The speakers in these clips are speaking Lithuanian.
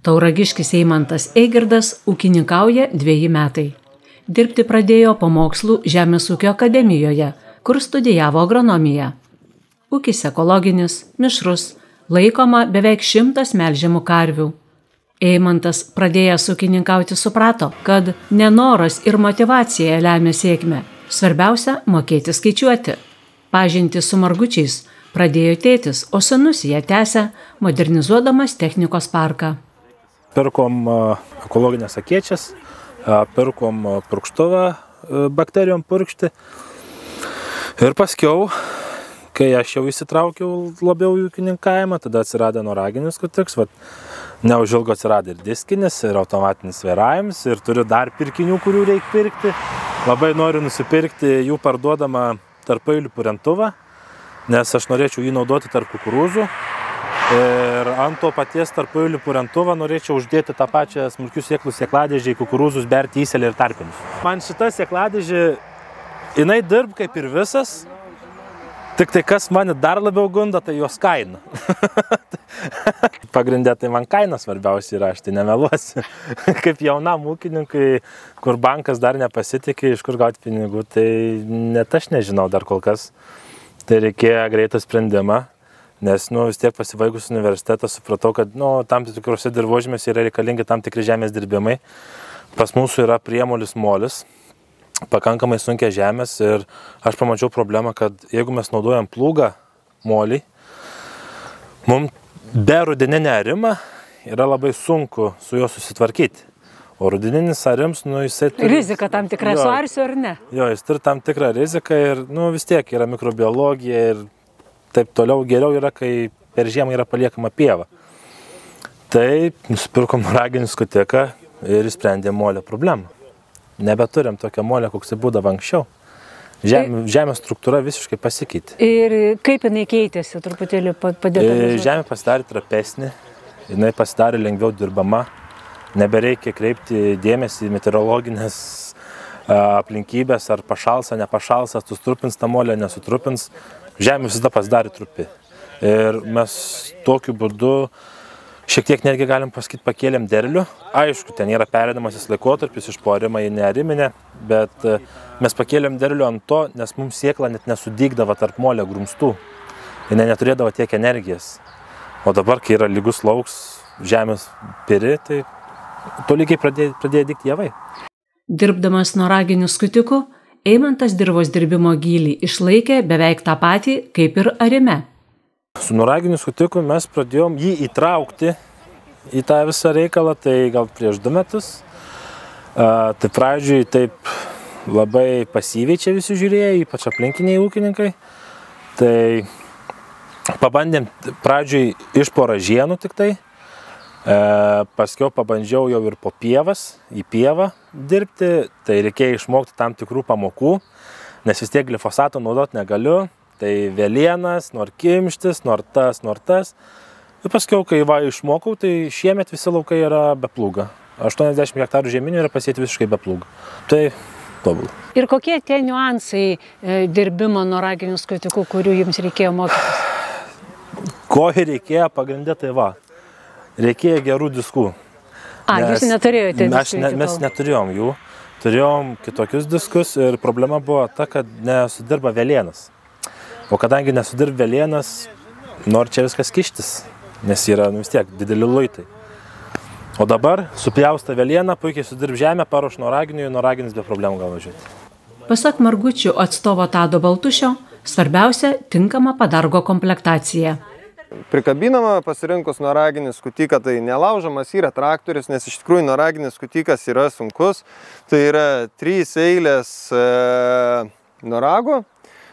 Tauragiškis Eimantas Eigirdas ūkininkauja 2 metai. Dirbti pradėjo po mokslų Žemės ūkio akademijoje, kur studijavo agronomiją. Ūkis ekologinis, mišrus, laikoma beveik 100 melžiamų karvių. Eimantas pradėjęs ūkininkauti suprato, kad nenoras ir motyvacija lemia sėkmę. Svarbiausia – mokėti skaičiuoti. Pažinti su margučiais pradėjo tėtis, o sūnus ją tęsia, modernizuodamas technikos parką. Pirkom ekologinės akiečias, pirkom purkštuvą bakterijom purkšti. Ir paskiau, kai aš jau įsitraukiau labiau į ūkininkavimą, tada atsirado noraginis skutikas. Neužilgo atsirado ir diskinis, ir automatinis vairavimas, ir turiu dar pirkinių, kurių reikia pirkti. Labai noriu nusipirkti jų parduodamą tarpailių purentuvą, nes aš norėčiau jį naudoti tarp kukurūzų. Ir ant to paties tarpailių purentuvą norėčiau uždėti tą pačią smulkių sėklų sėkladėžį, kukurūzus, berti, įselį ir tarpinius. Man šita sėkladėžė, jinai dirb kaip ir visas, tik tai kas mane dar labiau gunda, tai jos kaina. Pagrindė tai man kaina svarbiausia yra, aš tai nemeluosiu. Kaip jaunam ūkininkui, kur bankas dar nepasitikė, iš kur gauti pinigų, tai net aš nežinau dar kol kas. Tai reikėjo greitą sprendimą, nes vis tiek pasibaigus universitetą supratau, kad tam tikrose dirvožėmėse yra reikalingi tam tikri žemės dirbimai. Pas mūsų yra priemolis molis, pakankamai sunkia žemės ir aš pamačiau problemą, kad jeigu mes naudojam plūgą molį, mums be rudeninę arimą yra labai sunku su juo susitvarkyti. O rudeninis arims, jisai turi... Rizika tam tikra, suarsiu ar ne? Jo, jis turi tam tikrą riziką ir vis tiek yra mikrobiologija ir taip toliau. Geriau yra, kai per žiemą yra paliekama pieva. Tai nusipirkom noraginį skutiką ir išsprendėm molio problemą. Nebeturim tokią molę, koks tai būdavo anksčiau. Žemės struktūra visiškai pasikeitė. Ir kaip jinai keitėsi, truputėlį padėdami? Žemė pasidarė trapesnė, jinai pasidarė lengviau dirbama, nebereikia kreipti dėmesį į meteorologinės aplinkybės, ar pašals, ar nepašals, ar sutrupins tą molę, nesutrupins. Žemė visada pasidarė trupi. Ir mes tokiu būdu šiek tiek netgi galim pasakyti, pakėlėm derlių. Aišku, ten yra pereinamasis laikotarpis iš po arimą į neariminę, bet mes pakėlėm derlių ant to, nes mums sėkla net nesudygdavo tarp molio grumstų. Jis neturėdavo tiek energijos. O dabar, kai yra lygus lauks, žemės piri, tai tolygiai pradėjo dygti javai. Dirbdamas noraginiu skutiku, Eimantas dirvos dirbimo gylį išlaikė beveik tą patį kaip ir arime. Su noraginiu skutiku mes pradėjom jį įtraukti į tą visą reikalą, tai gal prieš 2 metus. Tai pradžioj taip labai pasyviai čia visi žiūrėjo, ypač aplinkiniai ūkininkai. Tai pabandėm pradžioj iš po ražienų tik tai. Paskiau pabandžiau jau ir po pievas, į pievą dirbti. Tai reikėjo išmokti tam tikrų pamokų, nes vis tiek glifosato naudoti negaliu. Tai velienas, nor kimštis, nor tas. Ir paskiau, kai išmokau, tai šiemet visi laukai yra be plūga. 80 hektarų žeminių yra pasėti visiškai be plūga. Tai tobulai. Ir kokie tie niuansai dirbimo noraginiu skutiku, kurių jums reikėjo mokytis? Ko reikėjo pagrindė, tai reikėjo gerų diskų. Jūs neturėjote diskų? Mes neturėjom jų. Turėjom kitokius diskus ir problema buvo ta, kad nesudirba velienas. O kadangi nesudirb velienas, nori čia viskas kištis, nes yra vis tiek dideli luitai. O dabar supjausta velieną, puikiai sudirb žemę, paruoš noraginiui, noraginis be problemų gal važiuoti. Pasak margučių atstovo Tado Baltušio, svarbiausia tinkama padargo komplektacija. Prikabinama pasirinkus noraginį skutiką, tai nelaužamas yra traktorius, nes iš tikrųjų noraginis skutikas yra sunkus. Tai yra 3 eilės norago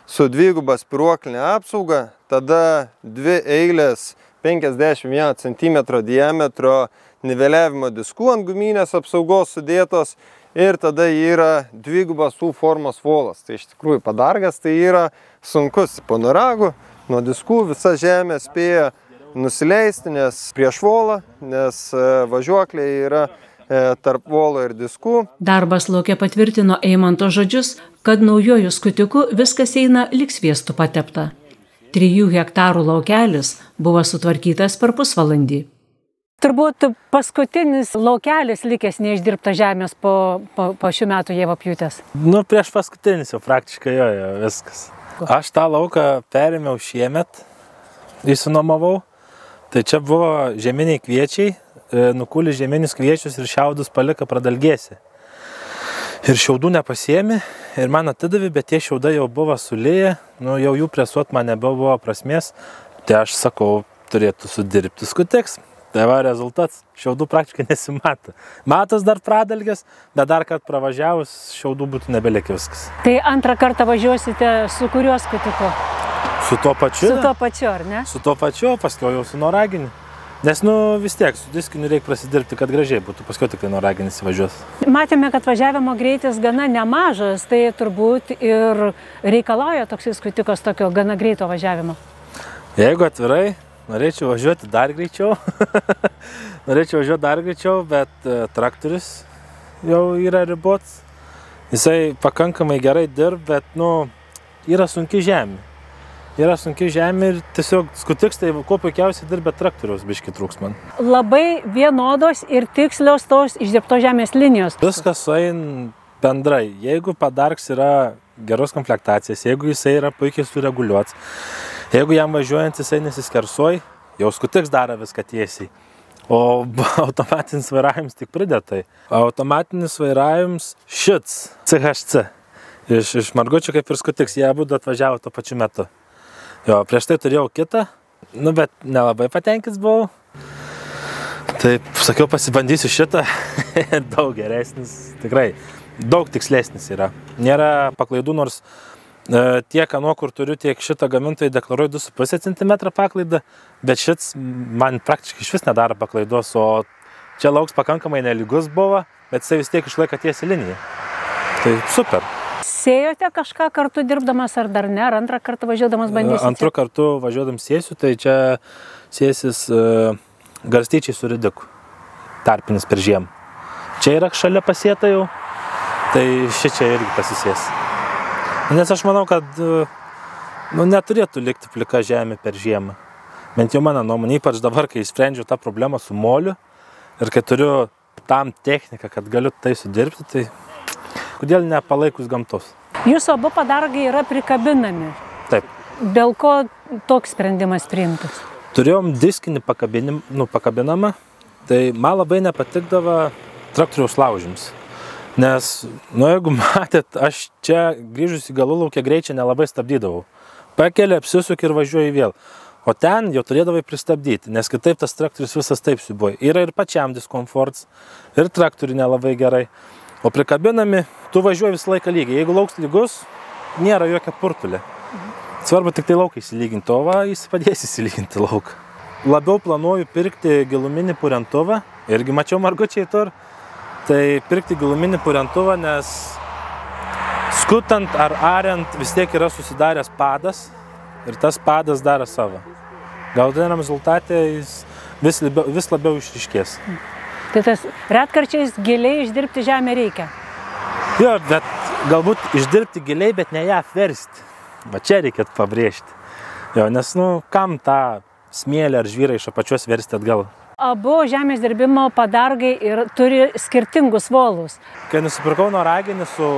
su 2 spiruoklinė apsauga, tada 2 eilės 51 cm diametro niveliavimo diskų ant guminės apsaugos sudėtos ir tada yra 2 U formos volas. Tai iš tikrųjų padargas tai yra sunkus. Po noragu nuo diskų visa žemė spėja nusileisti, nes prieš volą, nes važiuokliai yra tarp volo ir diskų. Darbas lauke patvirtino Eimanto žodžius, kad naujuoju skutiku viskas eina lyg sviestu patepta. 3 hektarų laukelis buvo sutvarkytas per pusvalandį. Turbūt paskutinis laukelis likęs neišdirbta žemės po šių metų javapjūtės. Nu, prieš paskutinis jau praktiškai jo, viskas. Aš tą lauką perėmiau šiemet, įsinomavau. Tai čia buvo žieminiai kviečiai, nukūlė žieminius kviečius ir šiaudus palika pradalgėsi. Ir šiaudų nepasiemi ir man atidavė, bet tie šiaudai jau buvo suliję, nu, jau jų presuot man nebebuvo prasmės. Tai aš sakau, turėtų sudirbti skutiks. Tai va rezultats, šiaudų praktiškai nesimato. Matos dar pradalgės, bet dar kad pravažiavus šiaudų būtų nebelikę viskas. Tai antrą kartą važiuosite su kuriuo skutiku? Su tuo pačiu? Su tuo pačiu, ar ne? Su tuo pačiu, paskiau jau su noraginiu. Nes, nu, vis tiek, su diskiniu reikia prasidirbti, kad gražiai būtų, paskiau tik tai noraginis važiuos. Matėme, kad važiavimo greitis gana nemažas, tai turbūt ir reikalauja toks skutikas tokio gana greito važiavimo. Jeigu atvirai, norėčiau važiuoti dar greičiau. Bet traktorius jau yra ribots. Jisai pakankamai gerai dirb, bet, nu, yra sunki žemė. Ir tiesiog skutiks, tai kuo puikiausiai dirbė traktoriaus biški trūks man. Labai vienodos ir tikslios tos išdirbtos žemės linijos. Viskas sueina bendrai. Jeigu padargs yra geros komplektacijas, jeigu jisai yra puikiai sureguliuots, jeigu jam važiuojant jisai nesiskersuoj, jau skutiks daro viską tiesiai. O automatinis vairavimas tik pridėtai. Automatinis vairavimas šits, CHC. Iš Margučio kaip ir skutiks, jie abudu atvažiavo tuo pačiu metu. Jo, prieš tai turėjau kitą, nu, bet nelabai patenkęs buvau. Taip, sakiau, pasibandysiu šitą, daug geresnis, tikrai, daug tikslesnis yra. Nėra paklaidų, nors tiek ano, kur turiu, tiek šitą gamintojai deklaruoju 2,5 cm paklaidą, bet šits man praktiškai iš vis nedaro paklaidos, o čia lauks pakankamai nelygus buvo, bet jisai vis tiek išlaiko tiesią liniją. Tai super. Sėjote kažką kartu dirbdamas ar dar ne, ar antrą kartą važiuodamas bandysite? Antrą kartu važiuodam sėsiu, tai čia sėsis garstyčiai su ridiku, tarpinis per žiemą. Čia yra šalia pasėta jau, tai šičia irgi pasisės. Nes aš manau, kad neturėtų likti plika žemė per žiemą. Bent jau mano nuomonė, ypač dabar, kai sprendžiu tą problemą su moliu ir kai turiu tam techniką, kad galiu tai sudirbti, tai kodėl nepalaikus gamtos? Jūsų abu padargai yra prikabinami. Taip. Dėl ko toks sprendimas priimtas? Turėjom diskinį pakabinamą, tai man labai nepatikdavo traktoriaus laužims. Nes, jeigu matėt, aš čia grįžus į Galulaukį greičio nelabai stabdydavau. Pakeli, apsisuk ir važiuoju vėl. O ten jau turėdavai pristabdyti, nes kitaip tas traktorius visas taip siubuoja. Yra ir pačiam diskomforts, ir traktoriui nelabai gerai. O prikabinami, tu važiuoji visą laiką lygiai. Jeigu lauks lygus, nėra jokia purtulė. Svarbu tik tai lauką įsilyginti, o va, jis padės įsilyginti lauką. Labiau planuoju pirkti giluminį purentuvą, irgi mačiau Margučiai tur, tai pirkti giluminį purentuvą, nes skutant ar ariant vis tiek yra susidaręs padas ir tas padas daro savo. Galutiniam rezultate jis vis labiau išryškės. Tai tas retkarčiais giliai išdirbti žemę reikia? Jo, bet galbūt išdirbti giliai, bet ne ją apversti. Va čia reikėtų pabrėžti. Jo, nes, kam tą smėlį ar žvyrą iš apačios versti atgal? Abu žemės dirbimo padargai turi skirtingus volus. Kai nusipirkau noraginį su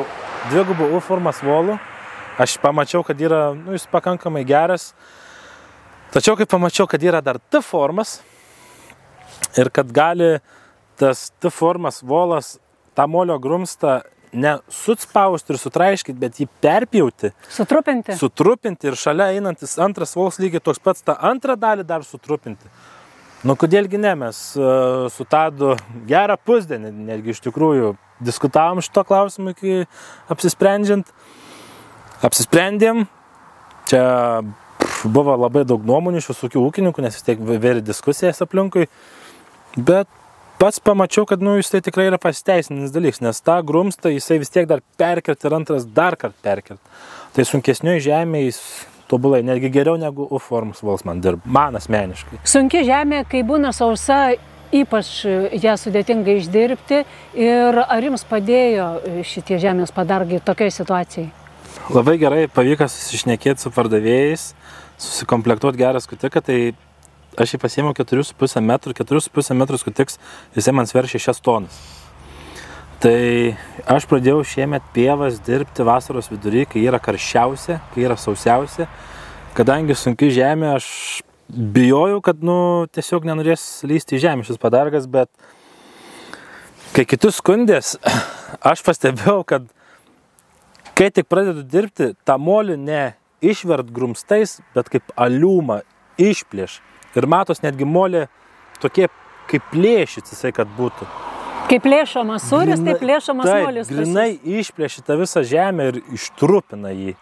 dvigubu U formos volu, aš pamačiau, kad yra, jis pakankamai geras. Tačiau, kai pamačiau, kad yra dar T formas ir kad gali tas T formas volas tą molio grumstą ne sutspausti ir sutraiškyti, bet jį perpjauti. Sutrupinti. Sutrupinti ir šalia einantis antras volas lygiai toks pats tą antrą dalį dar sutrupinti. Kodėlgi ne, mes su Tadu gerą pusdienį, netgi iš tikrųjų diskutavom šito klausimu iki apsisprendžiant. Apsisprendėm, čia buvo labai daug nuomonių iš visokių ūkininkų, nes vis tiek vėri diskusijas aplinkui, bet pats pamačiau, kad jis tai tikrai yra pasiteisinis dalykas, nes tą grumstą jisai vis tiek dar perkert ir antras dar kartą perkert. Tai sunkesnioj žemėje jis tobulai, netgi geriau negu U formos volas man dirba, man asmeniškai. Sunki žemė, kai būna sausa, ypač ją sudėtinga išdirbti, ir ar jums padėjo šitie žemės padargai tokiai situacijai? Labai gerai pavyko susišnekėti su pardavėjais, susikomplektuoti gerą skutiką, tai aš jį pasiėmiau 4,5 metrų, 4,5 metrų skutiks, jisai man sver 6 tonas. Tai aš pradėjau šiemet pievas dirbti vasaros vidury, kai yra karščiausia, kai yra sausiausia. Kadangi sunki žemė, aš bijojau, kad tiesiog nenorės lysti į žemę šis padargas, bet kai kitus skundės, aš pastebėjau, kad kai tik pradedu dirbti, tą molį ne išvert grumstais, bet kaip aliumą išplėš. Ir matos netgi molė tokie kaip plėšys, jisai kad būtų. Kaip plėšomas sūris, tai plėšomas molis. Grinai išplėši tą visą žemę ir ištrupina jį.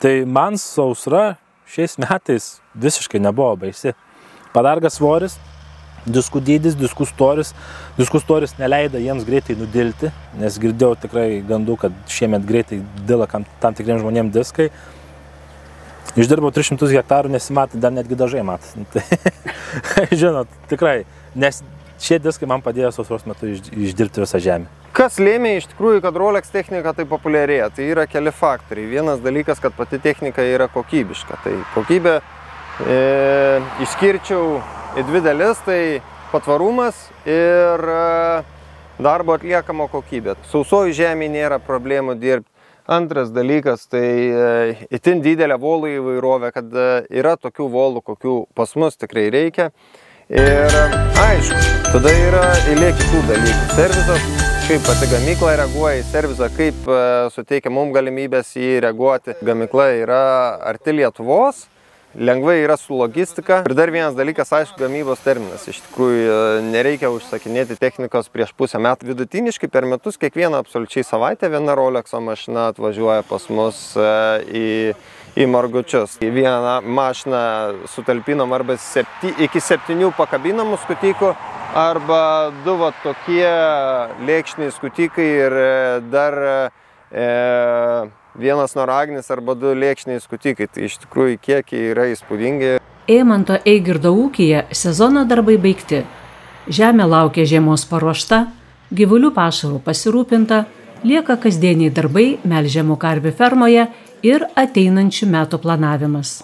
Tai man sausra šiais metais visiškai nebuvo baisi. Padargas svoris, diskų dydis, diskų storis. Diskų storis neleido jiems greitai nudilti, nes girdėjau tikrai gandų, kad šiemet greitai dila tam tikriem žmonėm diskai. Išdirbau 300 hektarų, nesimatė, dar netgi dažai matas. Tai, žinot, tikrai, nes šie diskai man padėjo sausros metu išdirbti visą žemę. Kas lėmė iš tikrųjų, kad Rolex technika tai populiarėja? Tai yra keli faktoriai. Vienas dalykas, kad pati technika yra kokybiška. Tai kokybė išskirčiau į dvi dalis, tai patvarumas ir darbo atliekamo kokybė. Sausoj žemėje nėra problemų dirbti. Antras dalykas, tai itin didelė volų įvairovė, kad yra tokių volų, kokių pas mus tikrai reikia. Ir aišku, tada yra eilė kitų dalykų. Servizas, kaip pati gamykla reaguoja į servizą, kaip suteikia mums galimybės į jį reaguoti. Gamykla yra arti Lietuvos, lengvai yra su logistika. Ir dar vienas dalykas, aišku, gamybos terminas. Iš tikrųjų, nereikia užsakinėti technikos prieš pusę metų. Vidutiniškai per metus kiekvieną absoliučiai savaitę viena Rolexo mašina atvažiuoja pas mus į Margučius. Į vieną mašiną sutalpinom arba iki 7 pakabinamų skutikų, arba 2 tokie lėkštiniai skutikai ir dar vienas noragnis arba 2 lėkštiniai skutikai. Tai iš tikrųjų kiekiai yra įspūdingi. Eimanto Eigirdo ūkyje sezono darbai baigti. Žemė laukia žiemos paruošta, gyvulių pašarų pasirūpinta, lieka kasdieniai darbai melžiamų karvių fermoje ir ateinančių metų planavimas.